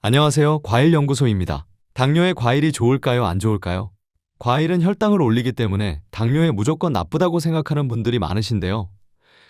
안녕하세요. 과일연구소입니다. 당뇨에 과일이 좋을까요? 안 좋을까요? 과일은 혈당을 올리기 때문에 당뇨에 무조건 나쁘다고 생각하는 분들이 많으신데요.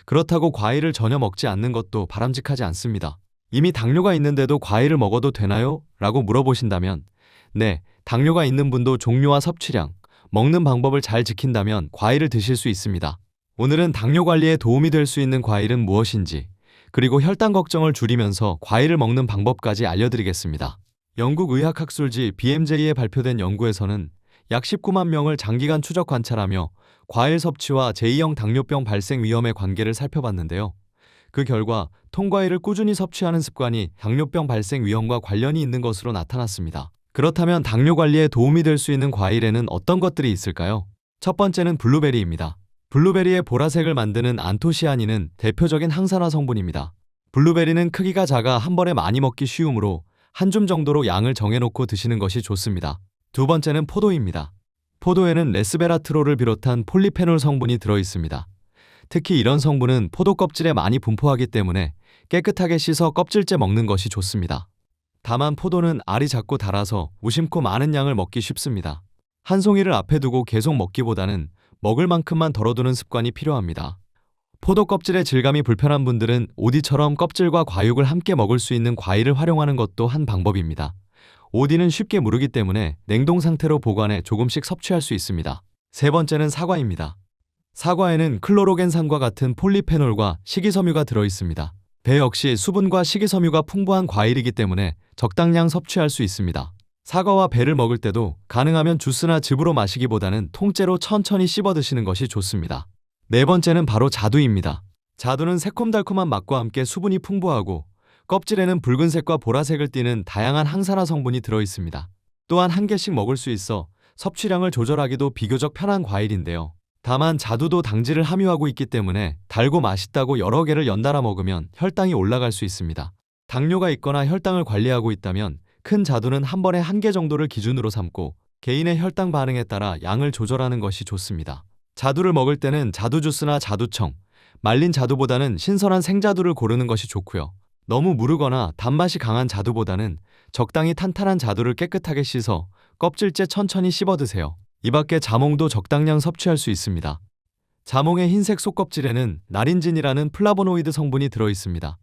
그렇다고 과일을 전혀 먹지 않는 것도 바람직하지 않습니다. 이미 당뇨가 있는데도 과일을 먹어도 되나요? 라고 물어보신다면, 네, 당뇨가 있는 분도 종류와 섭취량, 먹는 방법을 잘 지킨다면 과일을 드실 수 있습니다. 오늘은 당뇨 관리에 도움이 될 수 있는 과일은 무엇인지, 그리고 혈당 걱정을 줄이면서 과일을 먹는 방법까지 알려드리겠습니다. 영국 의학학술지 BMJ에 발표된 연구에서는 약 19만 명을 장기간 추적 관찰하며 과일 섭취와 제2형 당뇨병 발생 위험의 관계를 살펴봤는데요. 그 결과 통과일을 꾸준히 섭취하는 습관이 당뇨병 발생 위험과 관련이 있는 것으로 나타났습니다. 그렇다면 당뇨 관리에 도움이 될 수 있는 과일에는 어떤 것들이 있을까요? 첫 번째는 블루베리입니다. 블루베리의 보라색을 만드는 안토시아닌은 대표적인 항산화 성분입니다. 블루베리는 크기가 작아 한 번에 많이 먹기 쉬우므로 한 줌 정도로 양을 정해놓고 드시는 것이 좋습니다. 두 번째는 포도입니다. 포도에는 레스베라트롤을 비롯한 폴리페놀 성분이 들어있습니다. 특히 이런 성분은 포도 껍질에 많이 분포하기 때문에 깨끗하게 씻어 껍질째 먹는 것이 좋습니다. 다만 포도는 알이 작고 달아서 무심코 많은 양을 먹기 쉽습니다. 한 송이를 앞에 두고 계속 먹기보다는 먹을 만큼만 덜어두는 습관이 필요합니다. 포도 껍질의 질감이 불편한 분들은 오디처럼 껍질과 과육을 함께 먹을 수 있는 과일을 활용하는 것도 한 방법입니다. 오디는 쉽게 무르기 때문에 냉동 상태로 보관해 조금씩 섭취할 수 있습니다. 세 번째는 사과입니다. 사과에는 클로로겐산과 같은 폴리페놀과 식이섬유가 들어있습니다. 배 역시 수분과 식이섬유가 풍부한 과일이기 때문에 적당량 섭취할 수 있습니다. 사과와 배를 먹을 때도 가능하면 주스나 즙으로 마시기보다는 통째로 천천히 씹어 드시는 것이 좋습니다. 네 번째는 바로 자두입니다. 자두는 새콤달콤한 맛과 함께 수분이 풍부하고 껍질에는 붉은색과 보라색을 띠는 다양한 항산화 성분이 들어있습니다. 또한 한 개씩 먹을 수 있어 섭취량을 조절하기도 비교적 편한 과일인데요. 다만 자두도 당질을 함유하고 있기 때문에 달고 맛있다고 여러 개를 연달아 먹으면 혈당이 올라갈 수 있습니다. 당뇨가 있거나 혈당을 관리하고 있다면 큰 자두는 한 번에 한 개 정도를 기준으로 삼고 개인의 혈당 반응에 따라 양을 조절하는 것이 좋습니다. 자두를 먹을 때는 자두 주스나 자두청, 말린 자두보다는 신선한 생자두를 고르는 것이 좋고요. 너무 무르거나 단맛이 강한 자두보다는 적당히 탄탄한 자두를 깨끗하게 씻어 껍질째 천천히 씹어 드세요. 이 밖에 자몽도 적당량 섭취할 수 있습니다. 자몽의 흰색 속껍질에는 나린진이라는 플라보노이드 성분이 들어있습니다.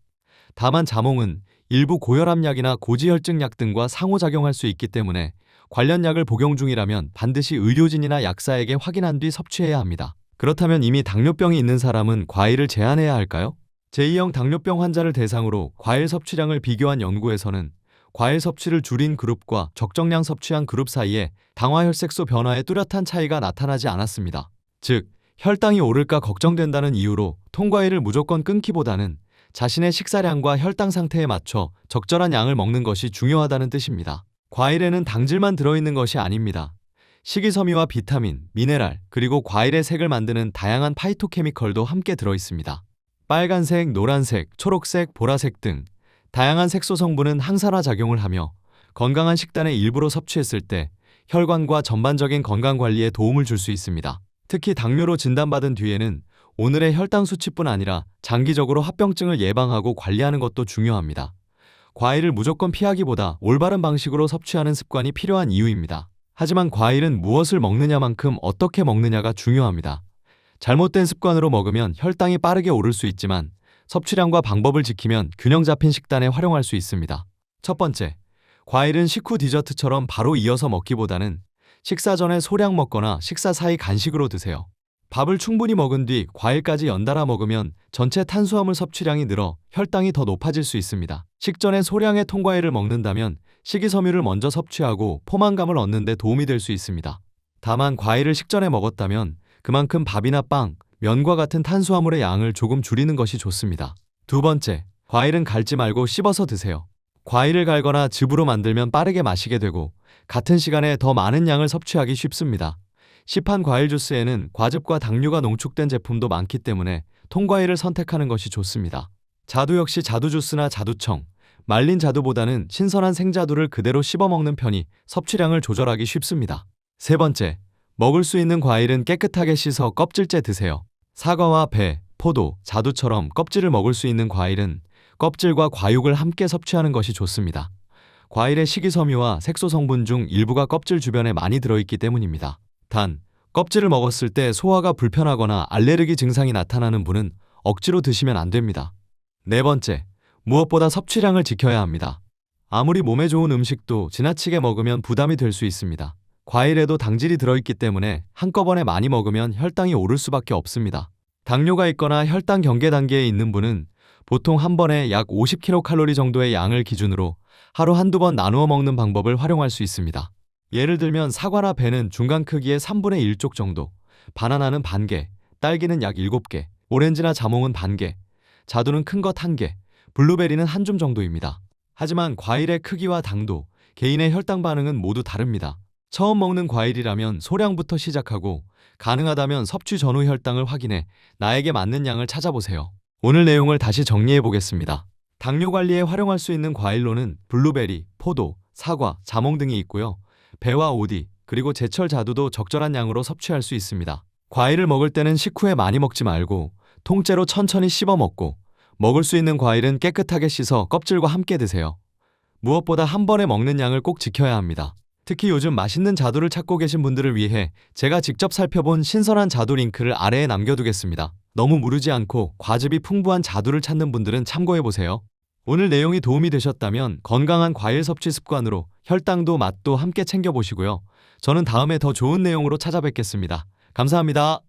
다만 자몽은 일부 고혈압약이나 고지혈증약 등과 상호작용할 수 있기 때문에 관련 약을 복용 중이라면 반드시 의료진이나 약사에게 확인한 뒤 섭취해야 합니다. 그렇다면 이미 당뇨병이 있는 사람은 과일을 제한해야 할까요? 제2형 당뇨병 환자를 대상으로 과일 섭취량을 비교한 연구에서는 과일 섭취를 줄인 그룹과 적정량 섭취한 그룹 사이에 당화혈색소 변화에 뚜렷한 차이가 나타나지 않았습니다. 즉, 혈당이 오를까 걱정된다는 이유로 통과일을 무조건 끊기보다는 자신의 식사량과 혈당 상태에 맞춰 적절한 양을 먹는 것이 중요하다는 뜻입니다. 과일에는 당질만 들어있는 것이 아닙니다. 식이섬유와 비타민, 미네랄, 그리고 과일의 색을 만드는 다양한 파이토케미컬도 함께 들어있습니다. 빨간색, 노란색, 초록색, 보라색 등 다양한 색소 성분은 항산화 작용을 하며 건강한 식단의 일부로 섭취했을 때 혈관과 전반적인 건강 관리에 도움을 줄 수 있습니다. 특히 당뇨로 진단받은 뒤에는 오늘의 혈당 수치뿐 아니라 장기적으로 합병증을 예방하고 관리하는 것도 중요합니다. 과일을 무조건 피하기보다 올바른 방식으로 섭취하는 습관이 필요한 이유입니다. 하지만 과일은 무엇을 먹느냐만큼 어떻게 먹느냐가 중요합니다. 잘못된 습관으로 먹으면 혈당이 빠르게 오를 수 있지만 섭취량과 방법을 지키면 균형 잡힌 식단에 활용할 수 있습니다. 첫 번째, 과일은 식후 디저트처럼 바로 이어서 먹기보다는 식사 전에 소량 먹거나 식사 사이 간식으로 드세요. 밥을 충분히 먹은 뒤 과일까지 연달아 먹으면 전체 탄수화물 섭취량이 늘어 혈당이 더 높아질 수 있습니다. 식전에 소량의 통과일을 먹는다면 식이섬유를 먼저 섭취하고 포만감을 얻는 데 도움이 될 수 있습니다. 다만 과일을 식전에 먹었다면 그만큼 밥이나 빵, 면과 같은 탄수화물의 양을 조금 줄이는 것이 좋습니다. 두 번째, 과일은 갈지 말고 씹어서 드세요. 과일을 갈거나 즙으로 만들면 빠르게 마시게 되고 같은 시간에 더 많은 양을 섭취하기 쉽습니다. 시판 과일 주스에는 과즙과 당류가 농축된 제품도 많기 때문에 통과일을 선택하는 것이 좋습니다. 자두 역시 자두 주스나 자두청, 말린 자두보다는 신선한 생자두를 그대로 씹어 먹는 편이 섭취량을 조절하기 쉽습니다. 세 번째, 먹을 수 있는 과일은 깨끗하게 씻어 껍질째 드세요. 사과와 배, 포도, 자두처럼 껍질을 먹을 수 있는 과일은 껍질과 과육을 함께 섭취하는 것이 좋습니다. 과일의 식이섬유와 색소 성분 중 일부가 껍질 주변에 많이 들어있기 때문입니다. 단, 껍질을 먹었을 때 소화가 불편하거나 알레르기 증상이 나타나는 분은 억지로 드시면 안 됩니다. 네 번째, 무엇보다 섭취량을 지켜야 합니다. 아무리 몸에 좋은 음식도 지나치게 먹으면 부담이 될 수 있습니다. 과일에도 당질이 들어있기 때문에 한꺼번에 많이 먹으면 혈당이 오를 수밖에 없습니다. 당뇨가 있거나 혈당 경계 단계에 있는 분은 보통 한 번에 약 50kcal 정도의 양을 기준으로 하루 한두 번 나누어 먹는 방법을 활용할 수 있습니다. 예를 들면 사과나 배는 중간 크기의 3분의 1쪽 정도, 바나나는 반 개, 딸기는 약 7개, 오렌지나 자몽은 반 개, 자두는 큰 것 1개, 블루베리는 한 줌 정도입니다. 하지만 과일의 크기와 당도, 개인의 혈당 반응은 모두 다릅니다. 처음 먹는 과일이라면 소량부터 시작하고 가능하다면 섭취 전후 혈당을 확인해 나에게 맞는 양을 찾아보세요. 오늘 내용을 다시 정리해 보겠습니다. 당뇨 관리에 활용할 수 있는 과일로는 블루베리, 포도, 사과, 자몽 등이 있고요. 배와 오디, 그리고 제철 자두도 적절한 양으로 섭취할 수 있습니다. 과일을 먹을 때는 식후에 많이 먹지 말고 통째로 천천히 씹어 먹고 먹을 수 있는 과일은 깨끗하게 씻어 껍질과 함께 드세요. 무엇보다 한 번에 먹는 양을 꼭 지켜야 합니다. 특히 요즘 맛있는 자두를 찾고 계신 분들을 위해 제가 직접 살펴본 신선한 자두 링크를 아래에 남겨두겠습니다. 너무 무르지 않고 과즙이 풍부한 자두를 찾는 분들은 참고해보세요. 오늘 내용이 도움이 되셨다면 건강한 과일 섭취 습관으로 혈당도 맛도 함께 챙겨보시고요. 저는 다음에 더 좋은 내용으로 찾아뵙겠습니다. 감사합니다.